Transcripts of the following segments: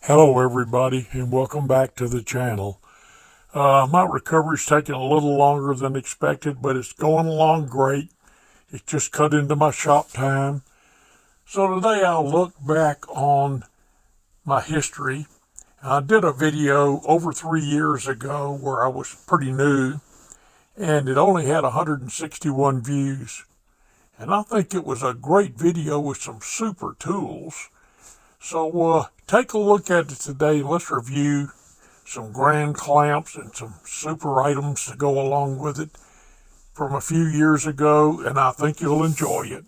Hello everybody and welcome back to the channel. My recovery's taking a little longer than expected, but it's going along great. It just cut into my shop time. So today I'll look back on my history. I did a video over 3 years ago where I was pretty new and it only had 161 views. And I think it was a great video with some super tools. So take a look at it today. Let's review some grand clamps and some super items to go along with it from a few years ago, and I think you'll enjoy it.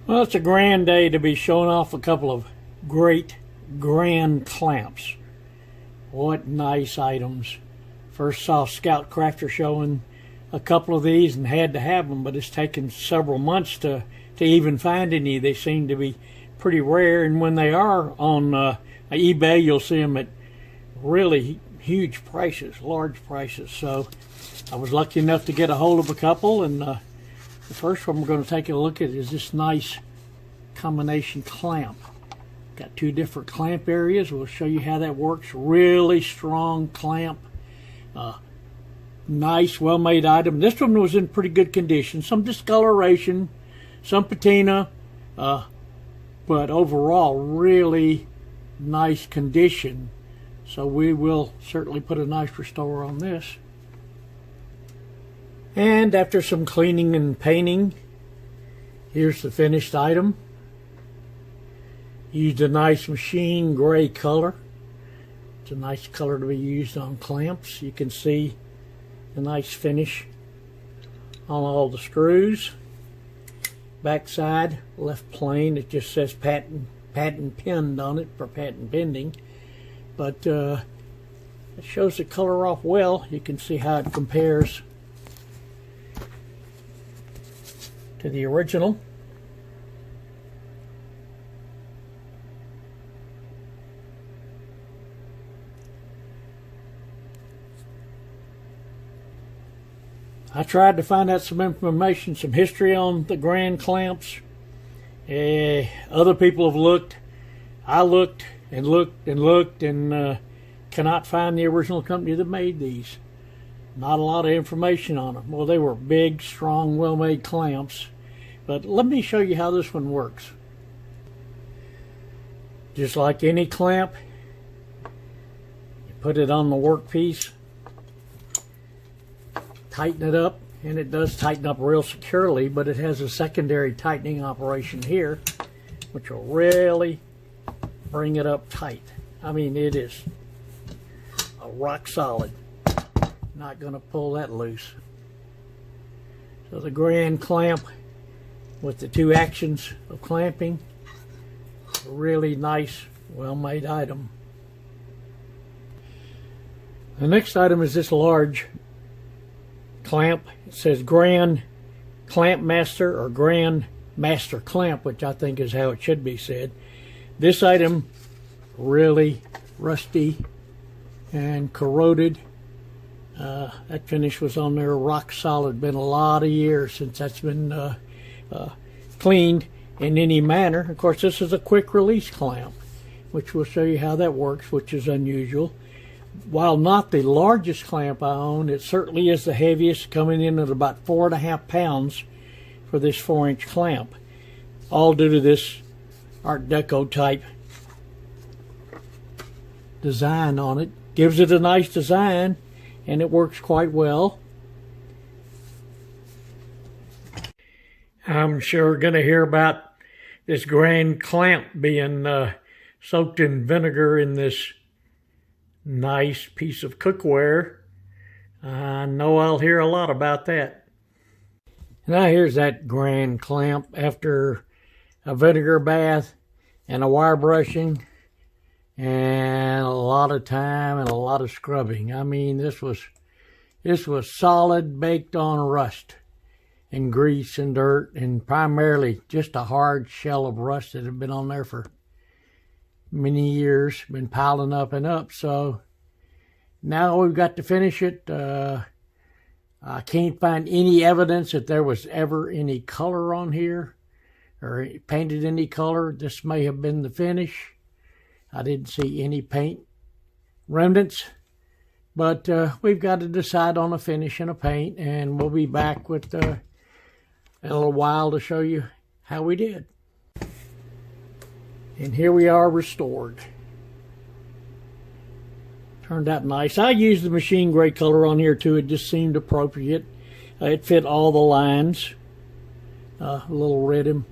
Well, it's a grand day to be showing off a couple of great grand clamps. What nice items. First saw Scout Crafter showing a couple of these and had to have them, but it's taken several months to even find any. They seem to be pretty rare, and when they are on eBay, you'll see them at really huge prices, large prices. So I was lucky enough to get a hold of a couple, and the first one we're going to take a look at is this nice combination clamp. Got two different clamp areas. We'll show you how that works. Really strong clamp. Nice, well-made item. This one was in pretty good condition. Some discoloration, some patina, but overall really nice condition. So we will certainly put a nice restore on this. And after some cleaning and painting, here's the finished item. Used a nice machine gray color. It's a nice color to be used on clamps. You can see the nice finish on all the screws. Backside left plain. It just says patent pinned on it for patent pending. But it shows the color off well. You can see how it compares to the original. I tried to find out some information, some history on the grand clamps. Other people have looked. I looked and looked and looked and cannot find the original company that made these. Not a lot of information on them. Well, they were big, strong, well-made clamps. But let me show you how this one works. Just like any clamp, you put it on the workpiece, tighten it up, and it does tighten up real securely, but it has a secondary tightening operation here, which will really bring it up tight. I mean, it is a rock solid. Not going to pull that loose. So the grand clamp with the two actions of clamping, a really nice, well-made item. The next item is this large clamp. It says Grand Clamp Master or Grand Master Clamp, which I think is how it should be said. This item really rusty and corroded. That finish was on there rock solid. Been a lot of years since that's been cleaned in any manner. Of course, this is a quick release clamp, which will show you how that works, which is unusual. While not the largest clamp I own, it certainly is the heaviest, coming in at about 4.5 pounds for this 4-inch clamp. All due to this Art Deco type design on it. Gives it a nice design, and it works quite well. I'm sure going to hear about this grand clamp being soaked in vinegar in this nice piece of cookware. I know I'll hear a lot about that. Now here's that grand clamp after a vinegar bath and a wire brushing and a lot of time and a lot of scrubbing. I mean, this was solid, baked on rust. and grease and dirt, and primarily just a hard shell of rust that had been on there for many years, been piling up and up. So now we've got to finish it. I can't find any evidence that there was ever any color on here or painted any color. This may have been the finish. I didn't see any paint remnants, but we've got to decide on a finish and a paint, and we'll be back with in a little while to show you how we did. And here we are restored. Turned out nice. I used the machine gray color on here too. It just seemed appropriate. It fit all the lines. A little red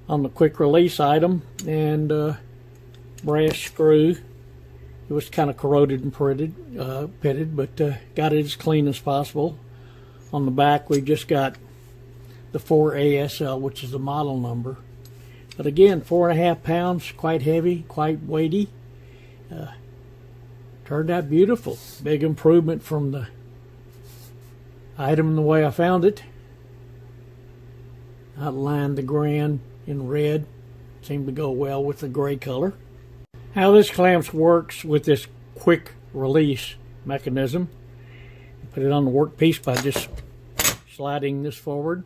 on the quick release item, and brass screw. It was kind of corroded and pitted, but got it as clean as possible. On the back, we just got the 4ASL, which is the model number. But again, 4.5 pounds, quite heavy, quite weighty. Turned out beautiful. Big improvement from the item the way I found it. Outlined the Grand in red. Seemed to go well with the gray color. How this clamp works with this quick release mechanism. Put it on the workpiece by just sliding this forward.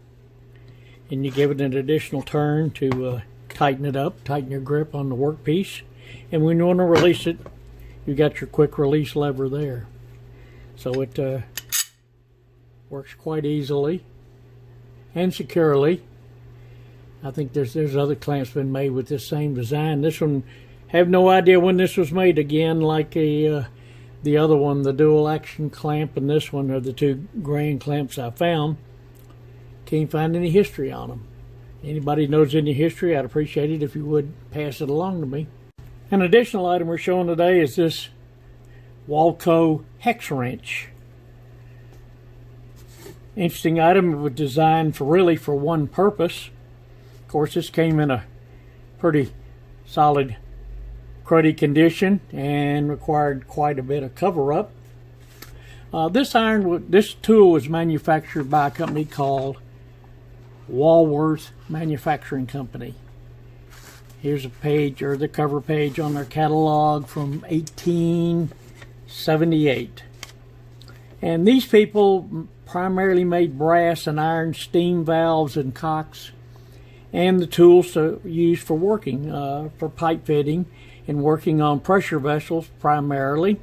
And you give it an additional turn to tighten it up, tighten your grip on the workpiece. And when you want to release it, you got your quick release lever there. So it works quite easily and securely. I think there's other clamps been made with this same design. This one, have no idea when this was made again, like the other one, the dual action clamp, and this one are the two grand clamps I found. Can't find any history on them. Anybody knows any history, I'd appreciate it if you would pass it along to me. An additional item we're showing today is this Walco Hex Wrench. Interesting item. It was designed really for one purpose. Of course, this came in a pretty solid cruddy condition and required quite a bit of cover-up. This tool was manufactured by a company called Walworth Manufacturing Company. Here's a page, or the cover page on their catalog from 1878. And these people primarily made brass and iron steam valves and cocks, and the tools used for working, for pipe fitting and working on pressure vessels primarily.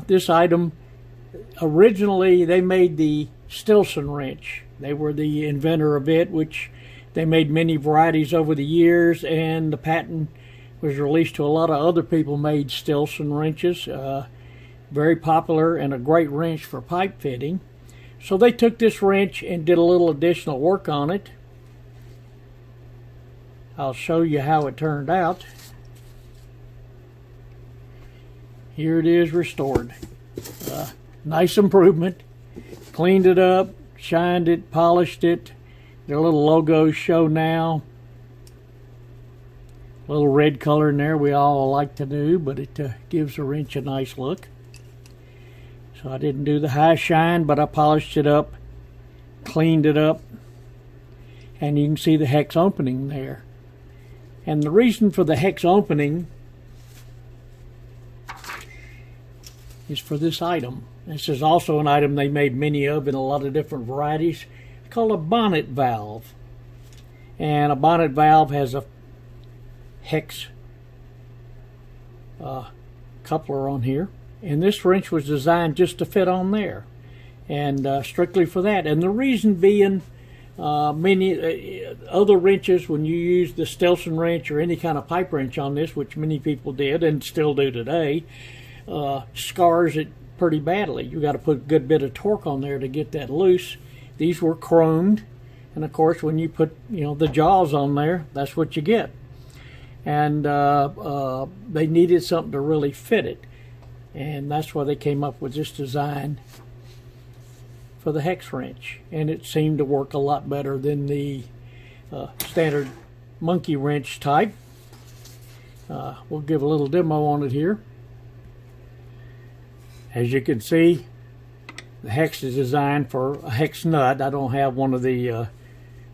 This item, originally they made the Stilson wrench. They were the inventor of it, which they made many varieties over the years, and the patent was released to a lot of other people made Stilson wrenches. Very popular and a great wrench for pipe fitting. So they took this wrench and did a little additional work on it. I'll show you how it turned out. Here it is restored. Nice improvement. Cleaned it up, shined it, polished it. Their little logos show now. A little red color in there we all like to do, but it gives the wrench a nice look. So I didn't do the high shine, but I polished it up, cleaned it up, and you can see the hex opening there. And the reason for the hex opening is for this item. This is also an item they made many of in a lot of different varieties. It's called a bonnet valve. And a bonnet valve has a hex coupler on here. And this wrench was designed just to fit on there. And strictly for that. And the reason being, many other wrenches, when you use the Stilson wrench or any kind of pipe wrench on this, which many people did and still do today, scars it pretty badly. You got to put a good bit of torque on there to get that loose. These were chromed, and of course when you put the jaws on there, that's what you get. And they needed something to really fit it, and that's why they came up with this design for the hex wrench. And it seemed to work a lot better than the standard monkey wrench type. We'll give a little demo on it here. As you can see, The hex is designed for a hex nut. I don't have one of the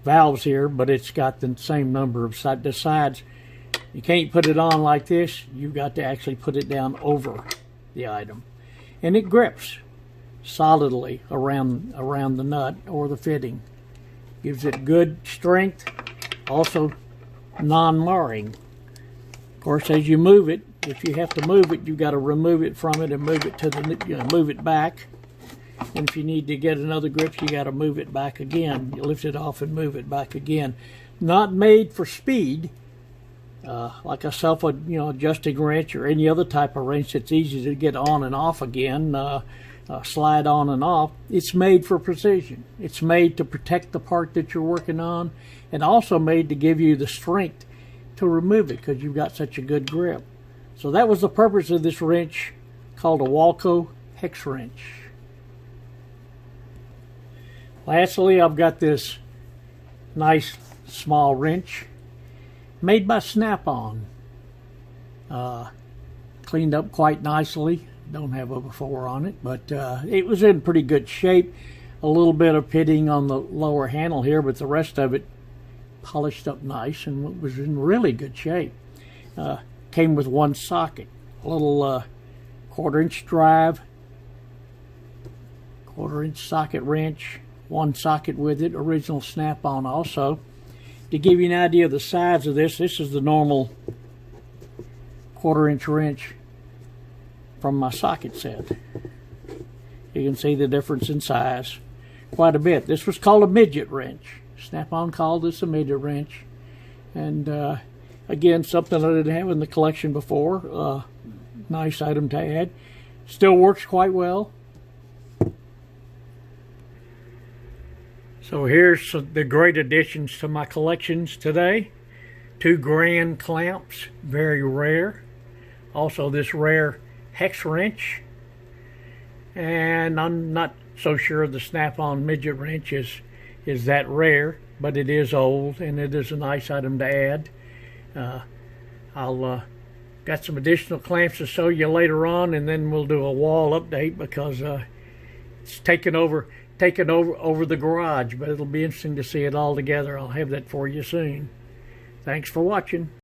valves here, but it's got the same number of sides. You can't put it on like this. You've got to actually put it down over the item. And it grips solidly around the nut or the fitting. Gives it good strength, also non-marring. Of course, as you move it, if you have to move it, you've got to remove it from it and move it to the move it back. And if you need to get another grip, you got to move it back again. You lift it off and move it back again. Not made for speed, like a self-adjusting wrench or any other type of wrench that's easy to get on and off again, slide on and off. It's made for precision. It's made to protect the part that you're working on, and also made to give you the strength to remove it because you've got such a good grip. So that was the purpose of this wrench, called a Walco Hex Wrench. Lastly, I've got this nice small wrench made by Snap-on. Cleaned up quite nicely. Don't have a before on it, but it was in pretty good shape. A little bit of pitting on the lower handle here, but the rest of it polished up nice and was in really good shape. Came with one socket, a little 1/4-inch drive, 1/4-inch socket wrench, one socket with it, original Snap-on also. To give you an idea of the size of this is the normal 1/4-inch wrench from my socket set. You can see the difference in size quite a bit. This was called a midget wrench. Snap-on called this a midget wrench. And again, something I didn't have in the collection before. Nice item to add. Still works quite well. So here's the great additions to my collections today. 2 grand clamps, very rare. Also this rare hex wrench. And I'm not so sure the Snap-on midget wrench is that rare, but it is old and it is a nice item to add. I'll got some additional clamps to show you later on, and then we'll do a wall update because it's taken over the garage, but it'll be interesting to see it all together. I'll have that for you soon. Thanks for watching.